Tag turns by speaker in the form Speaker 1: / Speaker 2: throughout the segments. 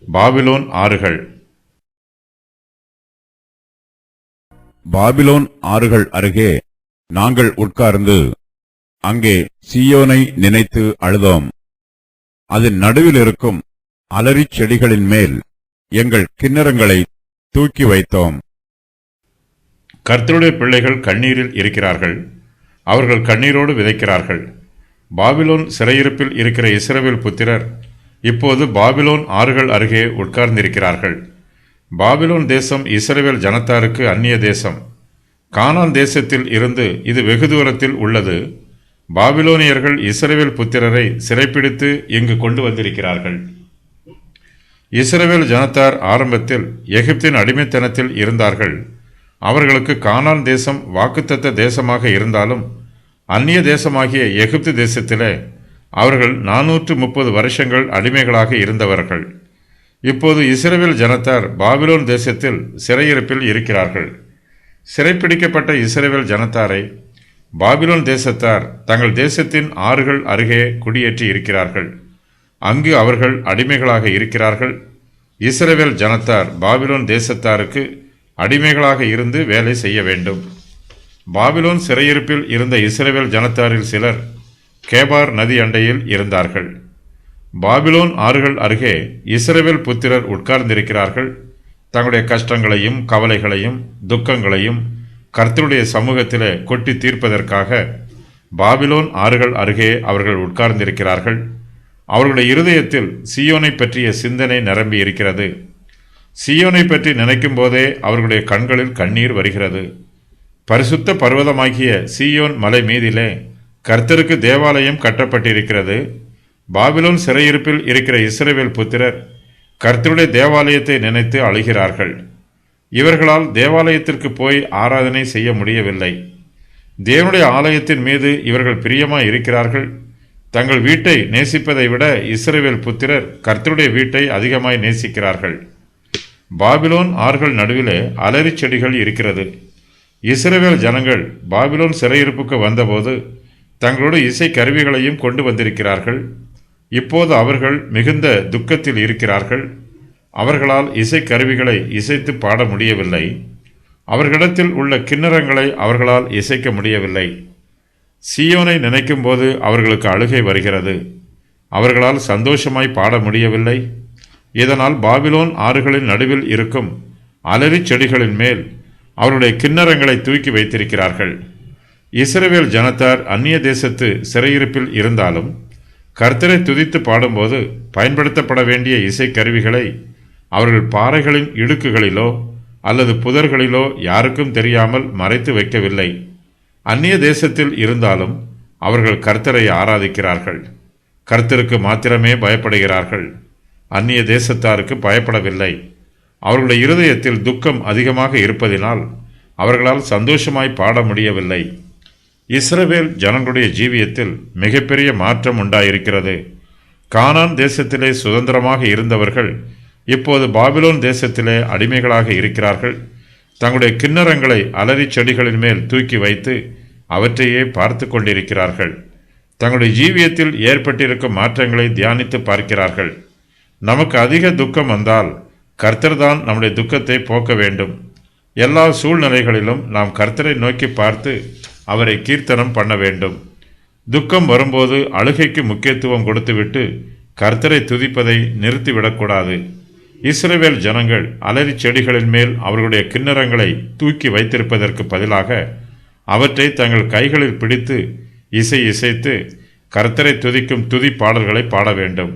Speaker 1: Babylon ஆறுகள்.
Speaker 2: Babylon ஆறுகள் அருகே நாங்கள் உட்கார்ந்து அங்கே சீயோனை நினைத்து அழுதோம். அதன் நடுவில் இருக்கும் அலரிச் செடிகளின் மேல் எங்கள் கிண்ணறங்களை தூக்கி வைத்தோம்.
Speaker 1: கர்த்தருடைய பிள்ளைகள் கண்ணீரில் இருக்கிறார்கள், அவர்கள் கண்ணீரோடு விதைக்கிறார்கள். பாபிலோன் சிறையிருப்பில் இருக்கிற இஸ்ரவேல் புத்திரர் இப்போது பாபிலோன் ஆறுகள் அருகே உட்கார்ந்திருக்கிறார்கள். பாபிலோன் தேசம் இஸ்ரவேல் ஜனத்தாருக்கு அந்நிய தேசம். கானான் தேசத்தில் இருந்து இது வெகு தூரத்தில் உள்ளது. பாபிலோனியர்கள் இஸ்ரவேல் புத்திரரை சிறைப்பிடித்து இங்கு கொண்டு வந்திருக்கிறார்கள். இஸ்ரவேல் ஜனத்தார் ஆரம்பத்தில் எகிப்தின் அடிமைத்தனத்தில் இருந்தார்கள். அவர்களுக்கு கானான் தேசம் வாக்குத்தத்த தேசமாக இருந்தாலும் அந்நிய தேசமாகிய எகிப்து தேசத்திலே அவர்கள் 430 வருஷங்கள் அடிமைகளாக இருந்தவர்கள். இப்போது இஸ்ரவேல் ஜனத்தார் பாபிலோன் தேசத்தில் சிறையிருப்பில் இருக்கிறார்கள். சிறைப்பிடிக்கப்பட்ட இஸ்ரவேல் ஜனத்தாரை பாபிலோன் தேசத்தார் தங்கள் தேசத்தின் ஆறுகள் அருகே குடியேற்றி இருக்கிறார்கள். அங்கு அவர்கள் அடிமைகளாக இருக்கிறார்கள். இஸ்ரவேல் ஜனத்தார் பாபிலோன் தேசத்தாருக்கு அடிமைகளாக இருந்து வேலை செய்ய வேண்டும். பாபிலோன் சிறையிருப்பில் இருந்த இஸ்ரவேல் ஜனத்தாரில் சிலர் கேபார் நதி அண்டையில் இருந்தார்கள். பாபிலோன் ஆறுகள் அருகே இஸ்ரவேல் புத்திரர் உட்கார்ந்திருக்கிறார்கள். தங்களுடைய கஷ்டங்களையும் கவலைகளையும் துக்கங்களையும் கர்த்தருடைய சமூகத்திலே கொட்டி தீர்ப்பதற்காக பாபிலோன் ஆறுகள் அருகே அவர்கள் உட்கார்ந்திருக்கிறார்கள். அவர்களுடைய இருதயத்தில் சீயோனை பற்றிய சிந்தனை நிரம்பி இருக்கிறது. சீயோனை பற்றி நினைக்கும் போதே அவர்களுடைய கண்களில் கண்ணீர் வருகிறது. பரிசுத்த பர்வதமாகிய சீயோன் மலை மீதிலே கர்த்தருக்கு தேவாலயம் கட்டப்பட்டிருக்கிறது. பாபிலோன் சிறையிருப்பில் இருக்கிற இஸ்ரவேல் புத்திரர் கர்த்தருடைய தேவாலயத்தை நினைத்து அழுகிறார்கள். இவர்களால் தேவாலயத்திற்கு போய் ஆராதனை செய்ய முடியவில்லை. தேவனுடைய ஆலயத்தின் மீது இவர்கள் பிரியமாய் இருக்கிறார்கள். தங்கள் வீட்டை நேசிப்பதை விட இஸ்ரவேல் புத்திரர் கர்த்தருடைய வீட்டை அதிகமாய் நேசிக்கிறார்கள். பாபிலோன் ஆறுகள் நடுவிலே அலரி செடிகள் இருக்கிறது. இஸ்ரவேல் ஜனங்கள் பாபிலோன் சிறையிருப்புக்கு வந்தபோது தங்களோட இசை கருவிகளையும் கொண்டு வந்திருக்கிறார்கள். இப்போது அவர்கள் மிகுந்த துக்கத்தில் இருக்கிறார்கள். அவர்களால் இசை கருவிகளை இசைத்து பாட முடியவில்லை. அவர்களிடத்தில் உள்ள கிண்ணறங்களை அவர்களால் இசைக்க முடியவில்லை. சீயோனை நினைக்கும் போது அவர்களுக்கு அழுகை வருகிறது. அவர்களால் சந்தோஷமாய் பாட முடியவில்லை. இதனால் பாபிலோன் ஆறுகளின் நடுவில் இருக்கும் அலரி செடிகளின் மேல் அவருடைய கிண்ணறங்களை தூக்கி வைத்திருக்கிறார்கள். இஸ்ரவேல் ஜனத்தார் அந்நிய தேசத்து சிறையிருப்பில் இருந்தாலும் கர்த்தரை துதித்து பாடும்போது பயன்படுத்தப்பட வேண்டிய இசை கருவிகளை அவர்கள் பாறைகளின் இடுக்குகளிலோ அல்லது புதர்களிலோ யாருக்கும் தெரியாமல் மறைத்து வைக்கவில்லை. அந்நிய தேசத்தில் இருந்தாலும் அவர்கள் கர்த்தரை ஆராதிக்கிறார்கள். கர்த்தருக்கு மாத்திரமே பயப்படுகிறார்கள். அந்நிய தேசத்தாருக்கு பயப்படவில்லை. அவர்களுடைய இருதயத்தில் துக்கம் அதிகமாக இருப்பதினால் அவர்களால் சந்தோஷமாய் பாட முடியவில்லை. இஸ்ரவேல் ஜனங்களுடைய ஜீவியத்தில் மிகப்பெரிய மாற்றம் உண்டாயிருக்கிறது. கானான் தேசத்திலே சுதந்திரமாக இருந்தவர்கள் இப்போது பாபிலோன் தேசத்திலே அடிமைகளாக இருக்கிறார்கள். தங்களுடைய கிண்ணறங்களை அலரி செடிகளின் மேல் தூக்கி வைத்து அவற்றையே பார்த்து கொண்டிருக்கிறார்கள். தங்களுடைய ஜீவியத்தில் ஏற்பட்டிருக்கும் மாற்றங்களை தியானித்து பார்க்கிறார்கள். நமக்கு அதிக துக்கம் வந்தால் கர்த்தர்தான் நம்முடைய துக்கத்தை போக்க வேண்டும். எல்லா சூழ்நிலைகளிலும் நாம் கர்த்தரை நோக்கி பார்த்து அவரை கீர்த்தனம் பண்ண வேண்டும். துக்கம் வரும்போது அழுகைக்கு முக்கியத்துவம் கொடுத்துவிட்டு கர்த்தரை துதிப்பதை நிறுத்திவிடக்கூடாது. இஸ்ரவேல் ஜனங்கள் அலரி செடிகளின் மேல் அவர்களுடைய கிண்ணறங்களை தூக்கி வைத்திருப்பதற்கு பதிலாக அவற்றை தங்கள் கைகளில் பிடித்து இசைத்து கர்த்தரை துதிக்கும் துதி பாடல்களை பாட வேண்டும்.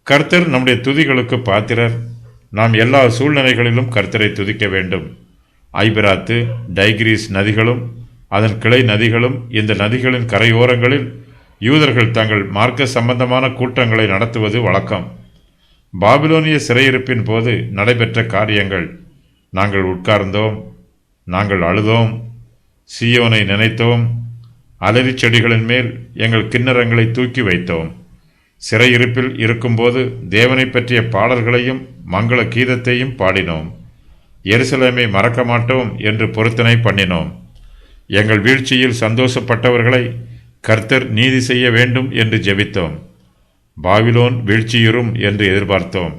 Speaker 1: கர்த்தர் நம்முடைய துதிகளுக்கு பாத்திரர். நாம் எல்லா சூழ்நிலைகளிலும் கர்த்தரை துதிக்க வேண்டும். ஐபிராத்து டைகிரீஸ் நதிகளும் அதன் கிளை நதிகளும் இந்த நதிகளின் கரையோரங்களில் யூதர்கள் தங்கள் மார்க்க சம்பந்தமான கூட்டங்களை நடத்துவது வழக்கம். பாபிலோனிய சிறையிருப்பின் போது நடைபெற்ற காரியங்கள்: நாங்கள் உட்கார்ந்தோம், நாங்கள் அழுதோம், சீயோனை நினைத்தோம், அலரி செடிகளின் மேல் எங்கள் கிண்ணறங்களை தூக்கி வைத்தோம். சிறையிருப்பில் இருக்கும்போது தேவனை பற்றிய பாடல்களையும் மங்கள கீதத்தையும் பாடினோம். எருசலேமை மறக்க மாட்டோம் என்று பொருத்தனை பண்ணினோம். எங்கள் வீழ்ச்சியில் சந்தோஷப்பட்டவர்களை கர்த்தர் நீதி செய்ய வேண்டும் என்று ஜெபித்தோம். பாபிலோன் வீழ்ச்சியுறும் என்று எதிர்பார்த்தோம்.